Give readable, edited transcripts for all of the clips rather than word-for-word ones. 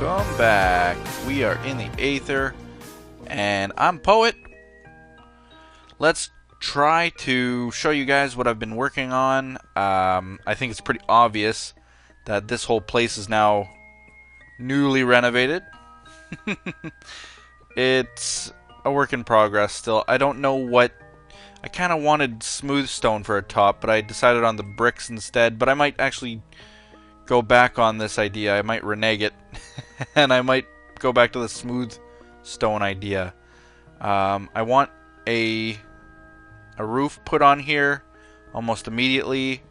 Welcome back. We are in the Aether, and I'm Poet. Let's try to show you guys what I've been working on. I think it's pretty obvious that this whole place is now newly renovated. It's a work in progress still. I don't know what... I kind of wanted smooth stone for a top, but I decided on the bricks instead. But I might actually go back on this idea. I might renege it. And I might go back to the smooth stone idea. I want a roof put on here almost immediately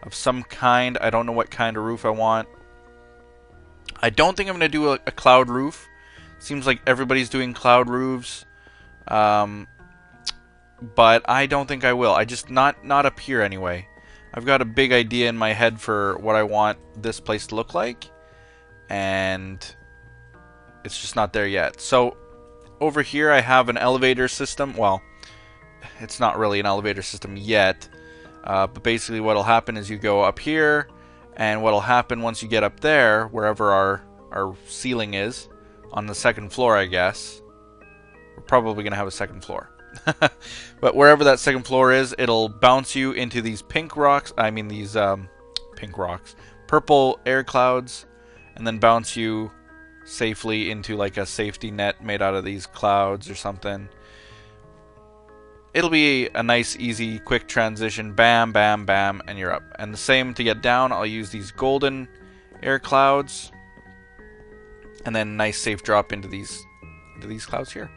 of some kind. I don't know what kind of roof I want. I don't think I'm going to do a cloud roof. Seems like everybody's doing cloud roofs. But I don't think I will. I just not up here anyway. I've got a big idea in my head for what I want this place to look like, and it's just not there yet. So over here I have an elevator system. Well, it's not really an elevator system yet, but basically what'll happen is you go up here, and what'll happen once you get up there, wherever our ceiling is, on the second floor, I guess. We're probably gonna have a second floor. But wherever that second floor is, it'll bounce you into these pink rocks. I mean these pink rocks, purple air clouds, and then bounce you safely into like a safety net made out of these clouds or something. It'll be a nice, easy, quick transition. Bam, bam, bam, and you're up. And the same to get down. I'll use these golden air clouds, and then nice safe drop into these clouds here.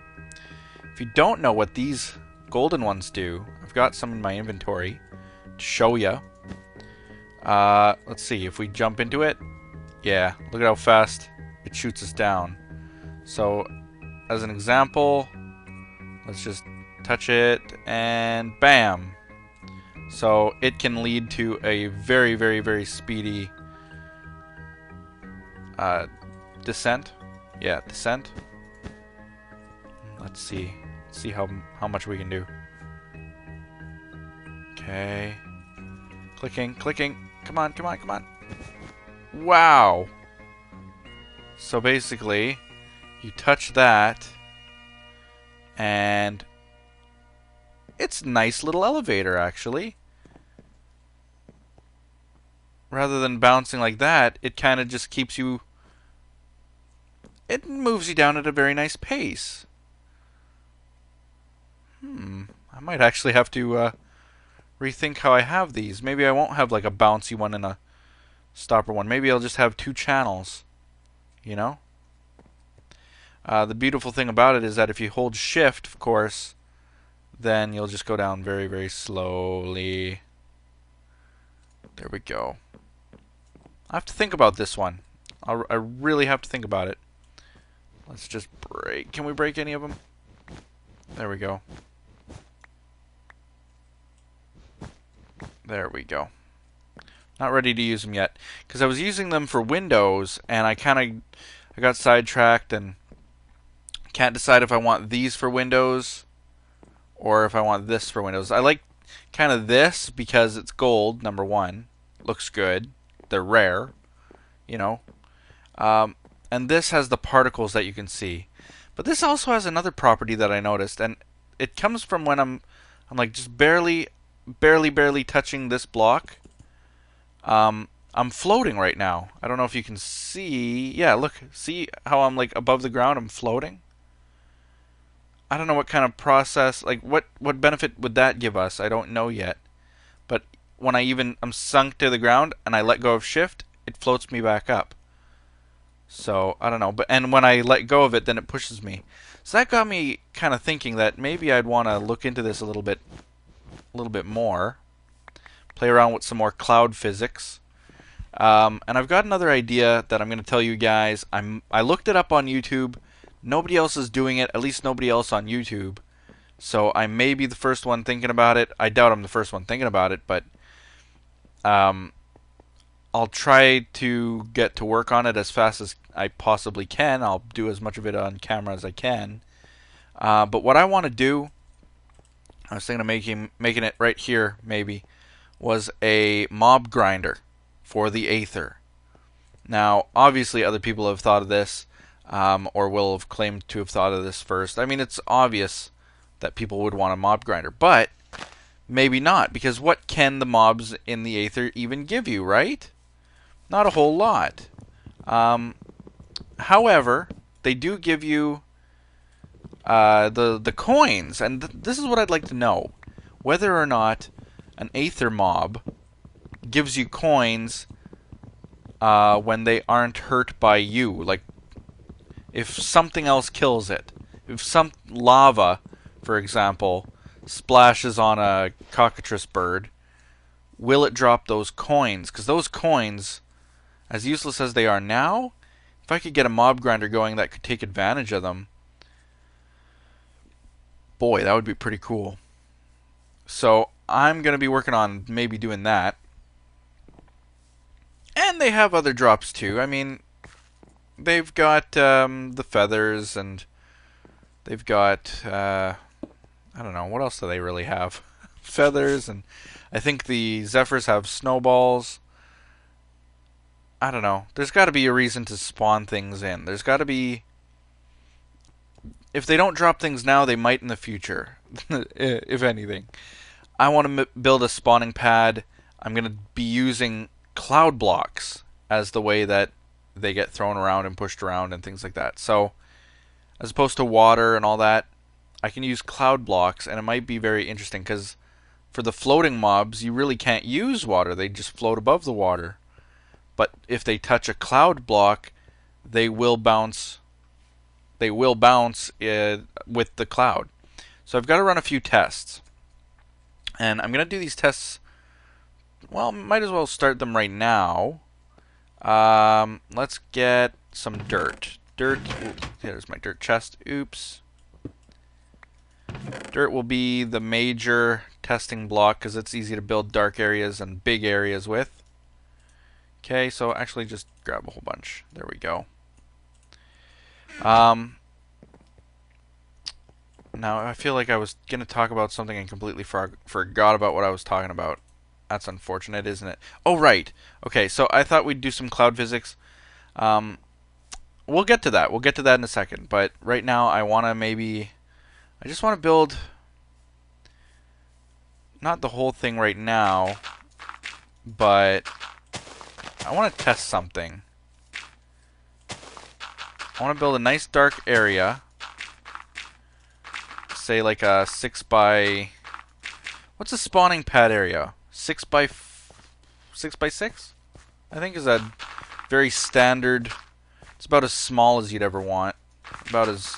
If you don't know what these golden ones do, I've got some in my inventory to show you. Let's see, if we jump into it, yeah, look at how fast it shoots us down. So, as an example, let's just touch it, and bam! So, it can lead to a very, very, very speedy descent. Yeah, descent. Let's see how much we can do. Okay. Clicking. Come on. Wow. So basically, you touch that, and it's a nice little elevator, actually. Rather than bouncing like that, it kind of just keeps you... It moves you down at a very nice pace. I might actually have to rethink how I have these. Maybe I won't have like a bouncy one and a stopper one. Maybe I'll just have two channels, you know? The beautiful thing about it is that if you hold shift, of course, then you'll just go down very, very slowly. There we go. I have to think about this one. I really have to think about it. Let's just break. Can we break any of them? There we go. There we go. Not ready to use them yet, because I was using them for Windows, and I got sidetracked and can't decide if I want these for Windows or if I want this for Windows. I like kind of this because it's gold, number one. Looks good. They're rare, you know. And this has the particles that you can see. But this also has another property that I noticed, and it comes from when I'm like just barely touching this block. I'm floating right now. I don't know if you can see. Yeah, look. See how I'm like above the ground? I'm floating. I don't know what kind of process, like what benefit would that give us? I don't know yet. But when I'm sunk to the ground and I let go of shift, it floats me back up. So, I don't know. And when I let go of it, then it pushes me. So that got me kind of thinking that maybe I'd want to look into this a little bit more. Play around with some more cloud physics. And I've got another idea that I'm going to tell you guys. I looked it up on YouTube. Nobody else is doing it, at least nobody else on YouTube. So I may be the first one thinking about it. I doubt I'm the first one thinking about it, but I'll try to get to work on it as fast as I possibly can. I'll do as much of it on camera as I can. But what I want to do, I was thinking of making it right here, maybe, was a mob grinder for the Aether. Now, obviously, other people have thought of this, or will have claimed to have thought of this first. I mean, it's obvious that people would want a mob grinder, but maybe not, because what can the mobs in the Aether even give you, right? Not a whole lot. However, they do give you the coins, and this is what I'd like to know: whether or not an Aether mob gives you coins when they aren't hurt by you. Like, if something else kills it. If some lava, for example, splashes on a cockatrice bird, will it drop those coins? Because those coins, as useless as they are now, if I could get a mob grinder going that could take advantage of them, boy, that would be pretty cool. So I'm going to be working on maybe doing that. And they have other drops too. I mean, they've got the feathers, and they've got, I don't know, what else do they really have? Feathers, and I think the Zephyrs have snowballs. I don't know. There's got to be a reason to spawn things in. There's got to be... If they don't drop things now, they might in the future, if anything. I want to build a spawning pad. I'm going to be using cloud blocks as the way that they get thrown around and pushed around and things like that. So, as opposed to water and all that, I can use cloud blocks, and it might be very interesting, because for the floating mobs, you really can't use water. They just float above the water. But if they touch a cloud block, they will bounce. They will bounce with the cloud. So I've got to run a few tests, and I'm going to do these tests. Well, might as well start them right now. Let's get some dirt. Dirt. There's my dirt chest. Oops. Dirt will be the major testing block because it's easy to build dark areas and big areas with. Okay, so actually just grab a whole bunch. There we go. Now I feel like I was going to talk about something and completely forgot about what I was talking about. That's unfortunate, isn't it? Oh, right. Okay, so I thought we'd do some cloud physics. We'll get to that. We'll get to that in a second. But right now I want to maybe... I just want to build... Not the whole thing right now, but I want to test something. I want to build a nice dark area. Say like a 6 by... What's a spawning pad area? 6 by 6? I think is a very standard. It's about as small as you'd ever want. About as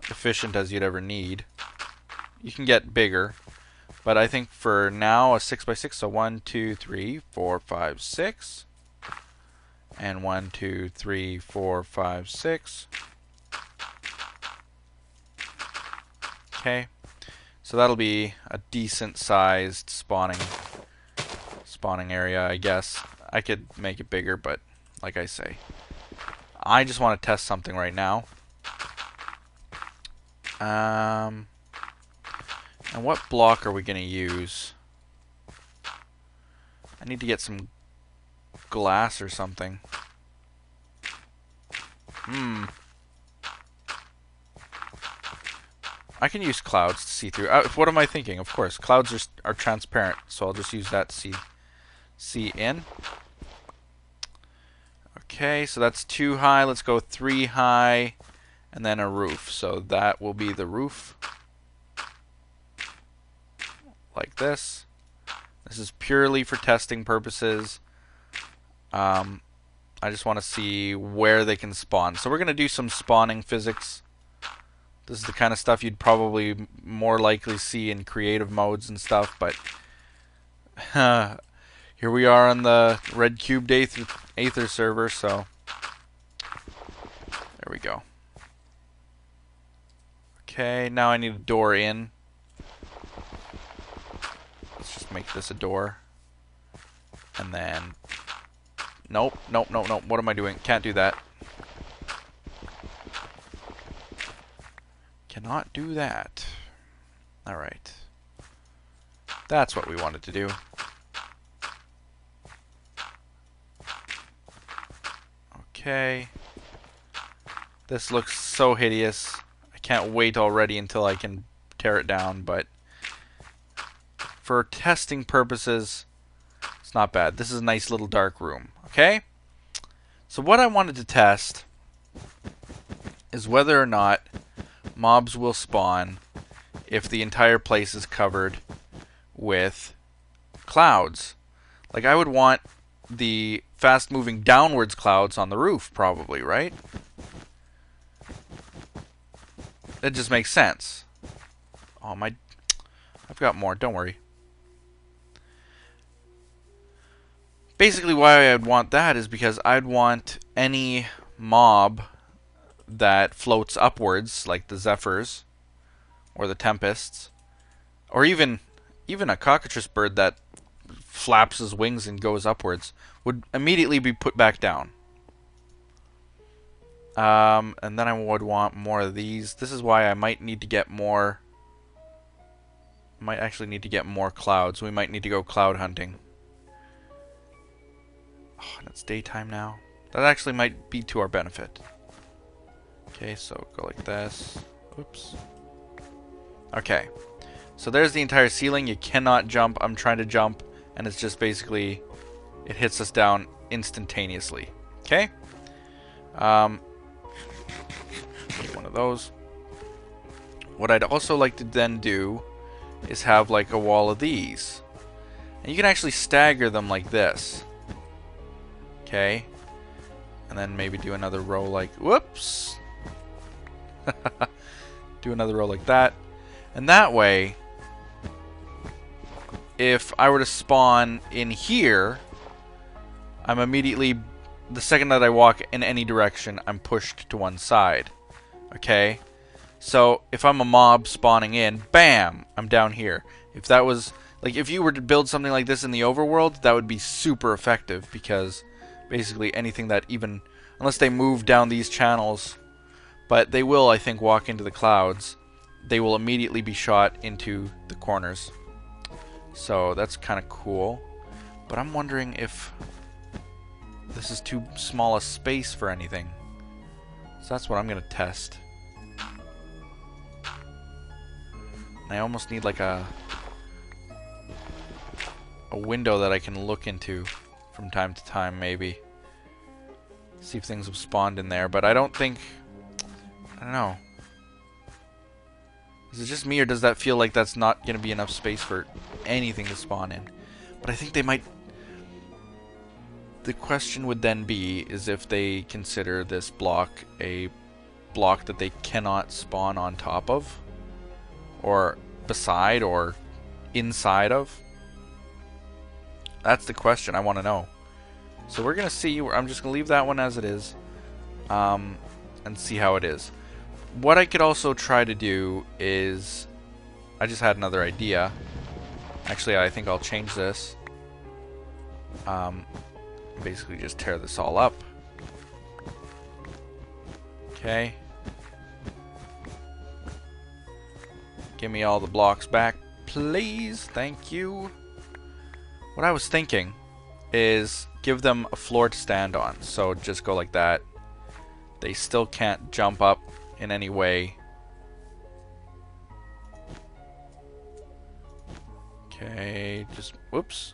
efficient as you'd ever need. You can get bigger, but I think for now a 6 by 6. So 1, 2, 3, 4, 5, 6, and 1, 2, 3, 4, 5, 6. Okay. So that'll be a decent sized spawning area, I guess. I could make it bigger, but like I say, I just want to test something right now. And what block are we going to use? I need to get some glass or something. I can use clouds to see through. What am I thinking? Of course, clouds are transparent, so I'll just use that to see in. Okay, so that's 2 high. Let's go 3 high, and then a roof. So that will be the roof, like this. This is purely for testing purposes. I just want to see where they can spawn. So we're going to do some spawning physics. This is the kind of stuff you'd probably more likely see in creative modes and stuff, but here we are on the red cubed Aether server, so there we go. Okay, now I need a door in. Let's just make this a door. And then... Nope. What am I doing? Can't do that. Cannot do that. Alright. That's what we wanted to do. Okay. This looks so hideous. I can't wait already until I can tear it down, but for testing purposes, it's not bad. This is a nice little dark room. Okay? So what I wanted to test is whether or not mobs will spawn if the entire place is covered with clouds. Like, I would want the fast-moving downwards clouds on the roof, probably, right? That just makes sense. Oh, I've got more, don't worry. Basically, why I'd want that is because I'd want any mob that floats upwards, like the Zephyrs, or the Tempests, or even a cockatrice bird that flaps his wings and goes upwards, would immediately be put back down. And then I would want more of these. This is why I might need to get more. Might actually need to get more clouds. We might need to go cloud hunting. Oh, and it's daytime now. That actually might be to our benefit. Okay, so go like this. Oops. Okay. So there's the entire ceiling. You cannot jump. I'm trying to jump, and it's just basically, it hits us down instantaneously. Okay? One of those. What I'd also like to then do is have like a wall of these. And you can actually stagger them like this. Okay? And then maybe do another row like, whoops! Do another row like that. And that way, if I were to spawn in here, I'm immediately, the second that I walk in any direction, I'm pushed to one side. Okay? So, if I'm a mob spawning in, bam! I'm down here. If that was, like, if you were to build something like this in the overworld, that would be super effective, because basically anything that even, unless they move down these channels, but they will, I think, walk into the clouds, they will immediately be shot into the corners. So, that's kind of cool. But I'm wondering if this is too small a space for anything. So that's what I'm going to test. I almost need like a window that I can look into from time to time, maybe. See if things have spawned in there, but I don't think, I don't know. Is it just me, or does that feel like that's not going to be enough space for anything to spawn in? But I think they might. The question would then be, is if they consider this block a block that they cannot spawn on top of, or beside, or inside of. That's the question I want to know. So we're going to see. I'm just going to leave that one as it is, and see how it is. What I could also try to do is, I just had another idea. Actually, I think I'll change this. Basically just tear this all up. Okay. Give me all the blocks back, please. Thank you. What I was thinking is give them a floor to stand on. So just go like that. They still can't jump up in any way. Okay, just whoops.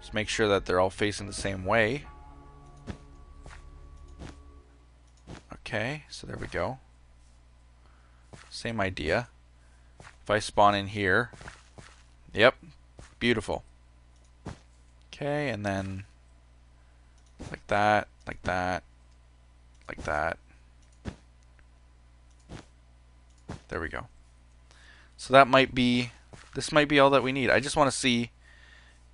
Just make sure that they're all facing the same way. Okay, so there we go. Same idea. If I spawn in here, yep, beautiful. Okay, and then like that, like that, like that. There we go. So that might be, this might be all that we need. I just want to see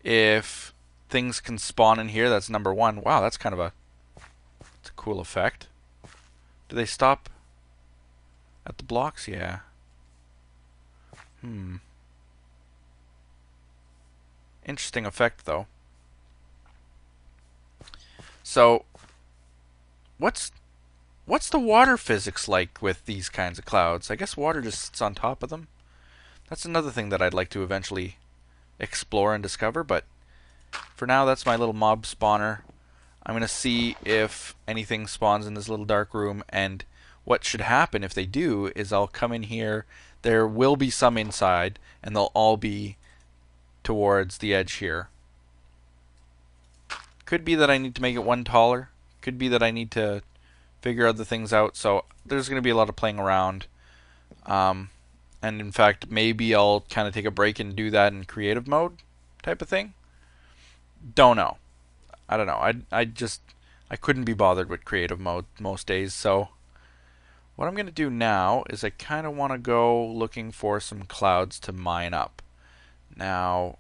if things can spawn in here. That's number one. Wow, that's kind of it's a cool effect. Do they stop at the blocks? Yeah. Interesting effect, though. So, what's the water physics like with these kinds of clouds? I guess water just sits on top of them. That's another thing that I'd like to eventually explore and discover, but For now, that's my little mob spawner. I'm going to see if anything spawns in this little dark room, and what should happen if they do is I'll come in here. There will be some inside, and they'll all be towards the edge here. Could be that I need to make it one taller. Could be that I need to figure other things out. So there's going to be a lot of playing around. And in fact, maybe I'll kind of take a break and do that in creative mode type of thing. Don't know. I don't know. I couldn't be bothered with creative mode most days. So what I'm going to do now is I kind of want to go looking for some clouds to mine up. Now,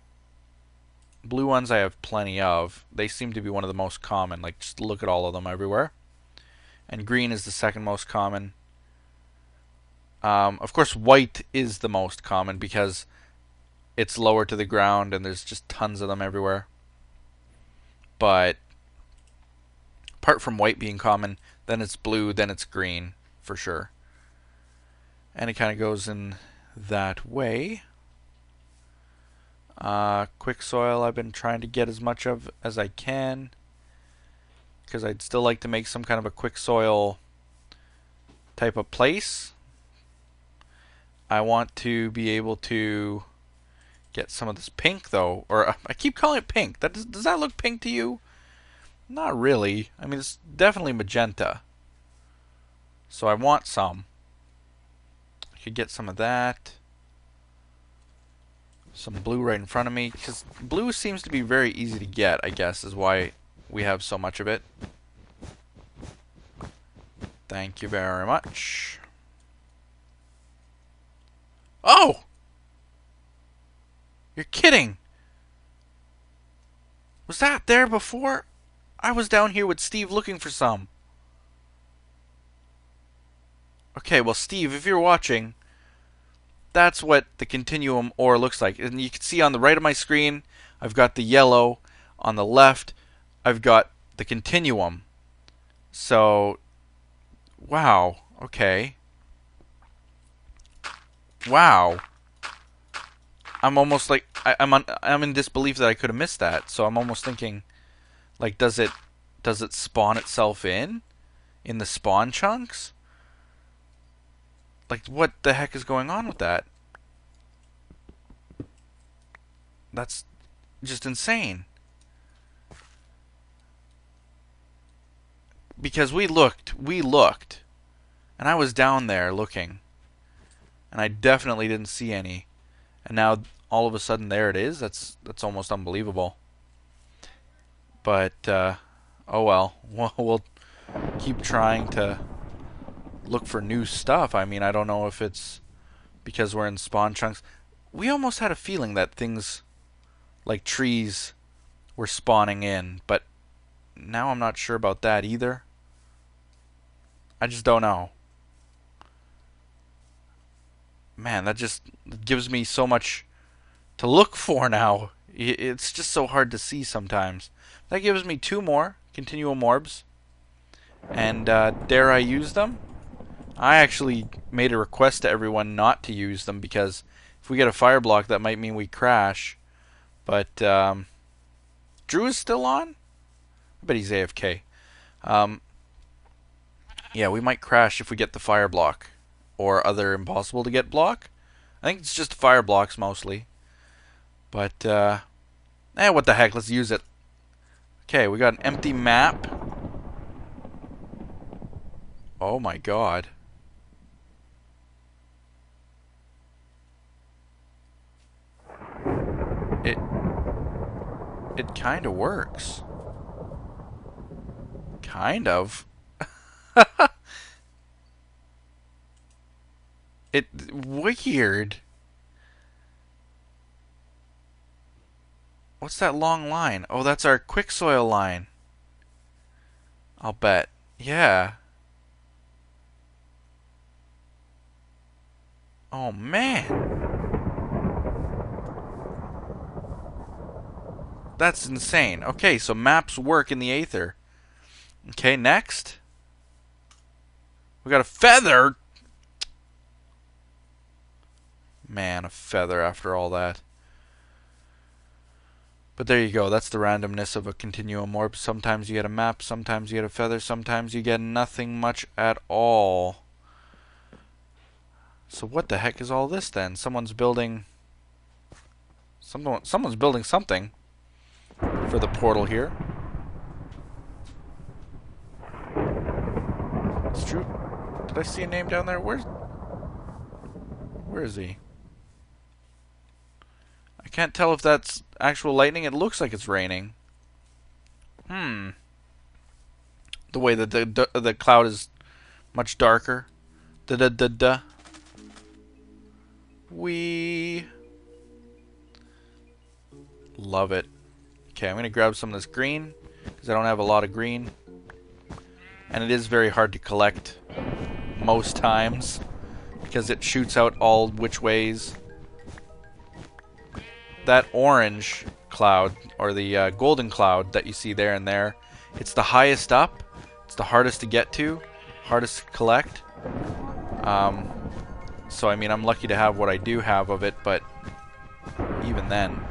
blue ones I have plenty of. They seem to be one of the most common. Like, just look at all of them everywhere. And green is the second most common. Of course, white is the most common because it's lower to the ground and there's just tons of them everywhere. But apart from white being common, then it's blue, then it's green for sure. And it kind of goes in that way. Quick soil I've been trying to get as much of as I can, because I'd still like to make some kind of a quick soil type of place. I want to be able to get some of this pink though, or I keep calling it pink. Does that look pink to you? Not really. I mean, it's definitely magenta. So I want some. I could get some of that. Some blue right in front of me, because blue seems to be very easy to get, I guess, is why we have so much of it. Thank you very much. Oh! You're kidding! Was that there before? I was down here with Steve looking for some. Okay, well, Steve, if you're watching, that's what the continuum ore looks like. And you can see on the right of my screen, I've got the yellow. On the left, I've got the continuum. So, wow, okay. Wow. I'm almost like I'm in disbelief that I could have missed that. So I'm almost thinking, like, does it spawn itself in the spawn chunks? Like, what the heck is going on with that? That's just insane. Because we looked, and I was down there looking, and I definitely didn't see any. And now all of a sudden there it is. That's almost unbelievable. But oh well. We'll keep trying to look for new stuff. I mean, I don't know if it's because we're in spawn chunks. We almost had a feeling that things like trees were spawning in, but now I'm not sure about that either. I just don't know. Man, that just gives me so much to look for now. It's just so hard to see sometimes. That gives me 2 more continuum orbs. And dare I use them? I actually made a request to everyone not to use them because if we get a fire block, that might mean we crash. But Drew is still on? I bet he's AFK. Yeah, we might crash if we get the fire block or other impossible to get block. I think it's just fire blocks mostly. But what the heck? Let's use it. Okay, we got an empty map. Oh my god. It kind of works. Kind of. Weird. What's that long line? Oh, that's our quick soil line. I'll bet. Yeah. Oh man. That's insane. Okay, so maps work in the Aether. Okay, next. We got a feather. Man, a feather after all that. But there you go. That's the randomness of a continuum orb. Sometimes you get a map, sometimes you get a feather, sometimes you get nothing much at all. So what the heck is all this then? Someone's building something for the portal here. It's true. Did I see a name down there? Where is he? I can't tell if that's actual lightning. It looks like it's raining. The way that the cloud is much darker. We love it. Okay, I'm gonna grab some of this green because I don't have a lot of green, and it is very hard to collect most times because it shoots out all which ways. That orange cloud, or the golden cloud that you see there and there, it's the highest up, it's the hardest to get to, hardest to collect. So I mean, I'm lucky to have what I do have of it, but even then,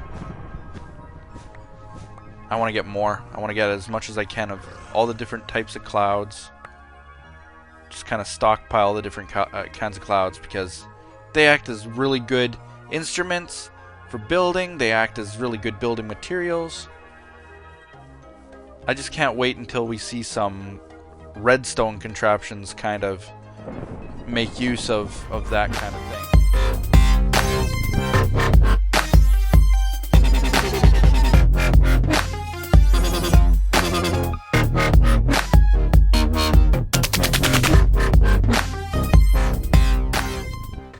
I want to get more. I want to get as much as I can of all the different types of clouds. Just kind of stockpile the different kinds of clouds because they act as really good instruments for building. They act as really good building materials. I just can't wait until we see some redstone contraptions kind of make use of that kind of thing.